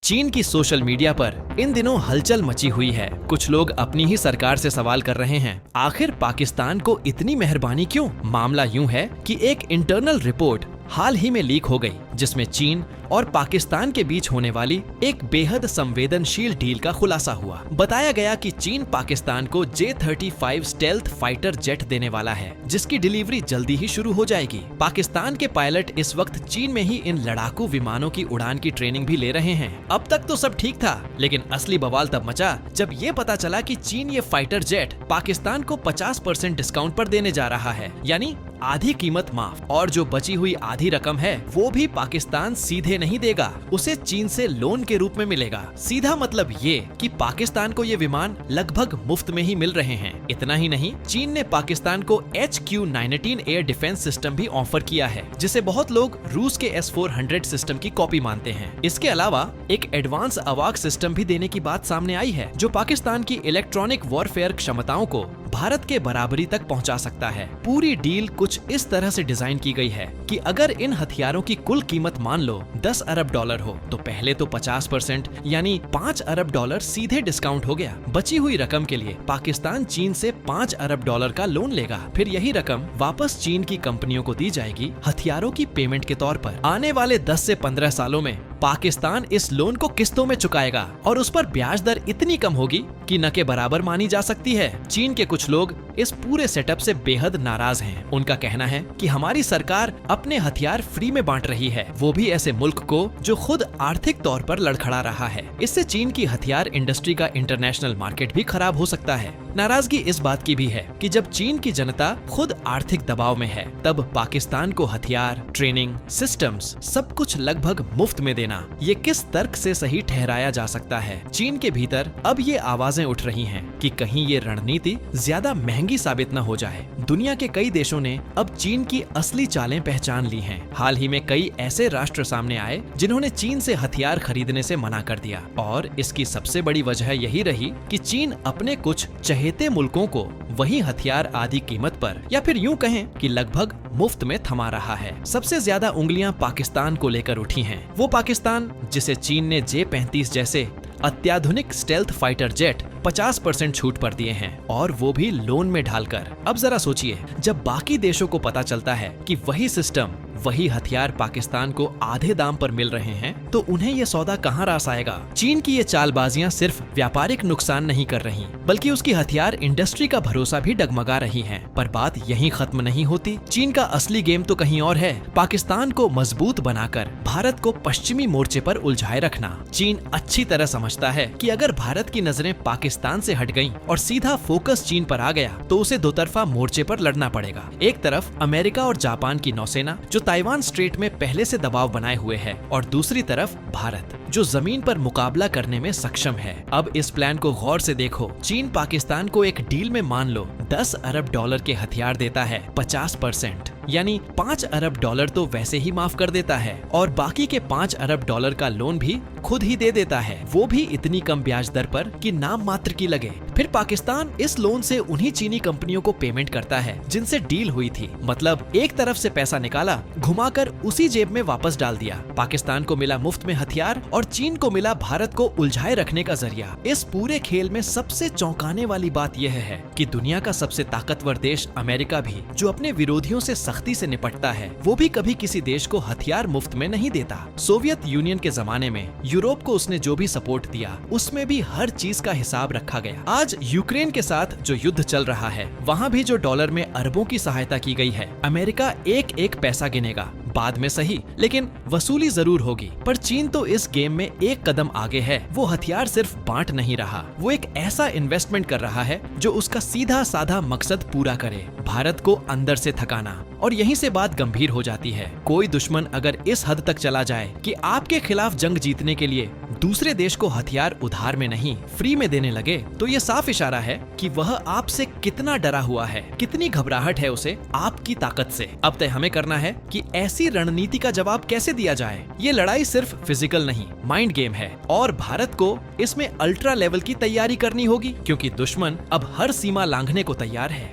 चीन की social media पर इन दिनों हलचल मची हुई है। कुछ लोग अपनी ही सरकार से सवाल कर रहे हैं, आखिर पाकिस्तान को इतनी मेहरबानी क्यों? मामला यूं है कि एक इंटरनल रिपोर्ट हाल ही में लीक हो गई, जिसमें चीन और पाकिस्तान के बीच होने वाली एक बेहद संवेदनशील डील का खुलासा हुआ। बताया गया कि चीन पाकिस्तान को J-35 स्टेल्थ फाइटर जेट देने वाला है, जिसकी डिलीवरी जल्दी ही शुरू हो जाएगी। पाकिस्तान के पायलट इस वक्त चीन में ही इन लड़ाकू विमानों की उड़ान की ट्रेनिंग भी ले रहे हैं। अब तक तो सब ठीक था, लेकिन असली बवाल तब मचा जब ये पता चला कि चीन ये फाइटर जेट पाकिस्तान को 50% डिस्काउंट पर देने जा रहा है, यानी आधी कीमत माफ, और जो बची हुई आधी रकम है वो भी पाकिस्तान सीधे नहीं देगा, उसे चीन से लोन के रूप में मिलेगा। सीधा मतलब ये कि पाकिस्तान को ये विमान लगभग मुफ्त में ही मिल रहे हैं। इतना ही नहीं, चीन ने पाकिस्तान को HQ-19 एयर डिफेंस सिस्टम भी ऑफर किया है, जिसे बहुत लोग रूस के S-400 सिस्टम की कॉपी मानते हैं। इसके अलावा एक एडवांस अवाक सिस्टम भी देने की बात सामने आई है, जो पाकिस्तान की इलेक्ट्रॉनिक वॉरफेयर क्षमताओं को भारत के बराबरी तक पहुंचा सकता है। पूरी डील कुछ इस तरह से डिजाइन की गई है कि अगर इन हथियारों की कुल कीमत मान लो $10 अरब हो, तो पहले तो 50% यानी $5 अरब सीधे डिस्काउंट हो गया। बची हुई रकम के लिए पाकिस्तान चीन से $5 अरब का लोन लेगा, फिर यही रकम वापस चीन की कंपनियों को दी जाएगी हथियारों की पेमेंट के तौर पर। आने वाले 10 से 15 सालों में पाकिस्तान इस लोन को किस्तों में चुकाएगा और उस पर ब्याज दर इतनी कम होगी कि न के बराबर मानी जा सकती है। चीन के कुछ लोग इस पूरे सेटअप से बेहद नाराज हैं। उनका कहना है कि हमारी सरकार अपने हथियार फ्री में बांट रही है, वो भी ऐसे मुल्क को जो खुद आर्थिक तौर पर लड़खड़ा रहा है। इससे चीन की हथियार इंडस्ट्री का इंटरनेशनल मार्केट भी खराब हो सकता है। नाराजगी इस बात की भी है कि जब चीन की जनता खुद आर्थिक दबाव में है, तब पाकिस्तान को हथियार, ट्रेनिंग, सिस्टम्स सब कुछ लगभग मुफ्त में देना ये किस तर्क से सही ठहराया जा सकता है? चीन के भीतर अब ये आवाजें उठ रही हैं कि कहीं ये रणनीति ज्यादा महंगी साबित न हो जाए। दुनिया के कई देशों ने अब चीन की असली चालें पहचान ली हैं। हाल ही में कई ऐसे राष्ट्र सामने आए जिन्होंने चीन से हथियार खरीदने से मना कर दिया, और इसकी सबसे बड़ी वजह यही रही कि चीन अपने कुछ चहेते मुल्कों को वही हथियार आधी कीमत पर, या फिर यूं कहें कि लगभग मुफ्त में थमा रहा है। सबसे ज्यादा उंगलियां पाकिस्तान को लेकर उठी हैं। वो पाकिस्तान जिसे चीन ने J-35 जैसे अत्याधुनिक स्टेल्थ फाइटर जेट 50% छूट पर दिए हैं, और वो भी लोन में ढालकर। अब जरा सोचिए, जब बाकी देशों को पता चलता है कि वही सिस्टम, वही हथियार पाकिस्तान को आधे दाम पर मिल रहे हैं, तो उन्हें ये सौदा कहाँ रास आएगा? चीन की ये चालबाजियां सिर्फ व्यापारिक नुकसान नहीं कर रही, बल्कि उसकी हथियार इंडस्ट्री का भरोसा भी डगमगा रही है। पर बात यहीं खत्म नहीं होती। चीन का असली गेम तो कहीं और है। पाकिस्तान को मजबूत बनाकर भारत को पश्चिमी मोर्चे पर उलझाए रखना। चीन अच्छी तरह समझता है कि अगर भारत की नजरें पाकिस्तान से हट गईं और सीधा फोकस चीन पर आ गया, तो उसे दोतरफा मोर्चे पर लड़ना पड़ेगा। एक तरफ अमेरिका और जापान की नौसेना, जो ताइवान स्ट्रेट में पहले से दबाव बनाए हुए है, और दूसरी तरफ भारत, जो जमीन पर मुकाबला करने में सक्षम है। अब इस प्लान को गौर से देखो। चीन पाकिस्तान को एक डील में मान लो $10 अरब के हथियार देता है 50%, यानी $5 अरब तो वैसे ही माफ कर देता है, और बाकी के $5 अरब का लोन भी खुद ही दे देता है, वो भी इतनी कम ब्याज दर पर कि नाम मात्र की लगे। फिर पाकिस्तान इस लोन से उन्हीं चीनी कंपनियों को पेमेंट करता है जिनसे डील हुई थी। मतलब एक तरफ से पैसा निकाला, घुमाकर उसी जेब में वापस डाल दिया। पाकिस्तान को मिला मुफ्त में हथियार, और चीन को मिला भारत को उलझाए रखने का जरिया। इस पूरे खेल में सबसे चौंकाने वाली बात यह है कि दुनिया का सबसे ताकतवर देश अमेरिका भी, जो अपने विरोधियों से सख्ती से निपटता है, वो भी कभी किसी देश को हथियार मुफ्त में नहीं देता। सोवियत यूनियन के जमाने में यूरोप को उसने जो भी सपोर्ट दिया, उसमें भी हर चीज का हिसाब रखा गया। आज यूक्रेन के साथ जो युद्ध चल रहा है, वहाँ भी जो डॉलर में अरबों की सहायता की गई है, अमेरिका एक एक पैसा गिनेगा, बाद में सही, लेकिन वसूली जरूर होगी। पर चीन तो इस गेम में एक कदम आगे है। वो हथियार सिर्फ बांट नहीं रहा, वो एक ऐसा इन्वेस्टमेंट कर रहा है जो उसका सीधा साधा मकसद पूरा करे, भारत को अंदर से थकाना। और यहीं से बात गंभीर हो जाती है। कोई दुश्मन अगर इस हद तक चला जाए कि आपके खिलाफ जंग जीतने के लिए दूसरे देश को हथियार उधार में नहीं, फ्री में देने लगे, तो ये साफ इशारा है कि वह आपसे कितना डरा हुआ है, कितनी घबराहट है उसे आपकी ताकत से। अब तय हमें करना है कि ऐसी रणनीति का जवाब कैसे दिया जाए। ये लड़ाई सिर्फ फिजिकल नहीं, माइंड गेम है, और भारत को इसमें अल्ट्रा लेवल की तैयारी करनी होगी, क्योंकि दुश्मन अब हर सीमा लांघने को तैयार है।